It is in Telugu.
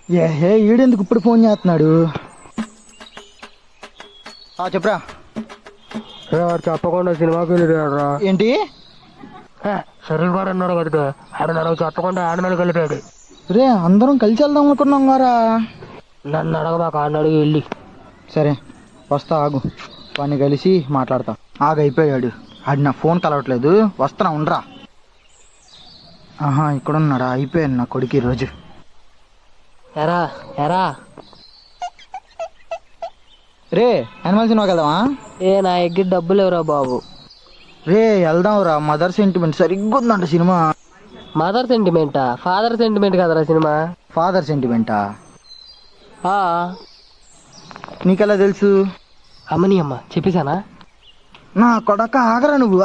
ఏహే ఈడెందుకు ఇప్పుడు ఫోన్ చేస్తున్నాడు? చెప్పరా. చెప్పకుండా సినిమాకి వెళ్ళిపోయాడు. ఏంటి? షరీఫ్ గారు అన్నాడు కదా, ఆడు నాకు చెప్పకుండా ఆడమని వెళ్ళిపోయాడు. రే అందరం కలిసి వెళ్దాం అనుకున్నాం గారా. నన్ను అడగబాక, ఆడిని అడిగి వెళ్ళి. సరే వస్తా, ఆగు, వాడిని కలిసి మాట్లాడతా. అయిపోయాడు, ఆడి నా ఫోన్ కలవట్లేదు, వస్తున్నా ఉండరా. ఇక్కడున్నాడా? అయిపోయాను నా కొడుకు ఈరోజు. ఎరా ఎరా రే యానిమల్ సినిమాకి వెళ్దామా? నా ఎగ్గి డబ్బులు ఎవరా బాబు? రే వెళ్దాం రా, మదర్ సెంటిమెంట్ సరిగ్గా ఉందంట సినిమా. మదర్ సెంటిమెంటా? ఫాదర్ సెంటిమెంట్ కదరా సినిమా. ఫాదర్ సెంటిమెంటా? నీకెలా తెలుసు? అమ్మని అమ్మ చెప్పేశానా? నా కొడక ఆగరా నువ్వు.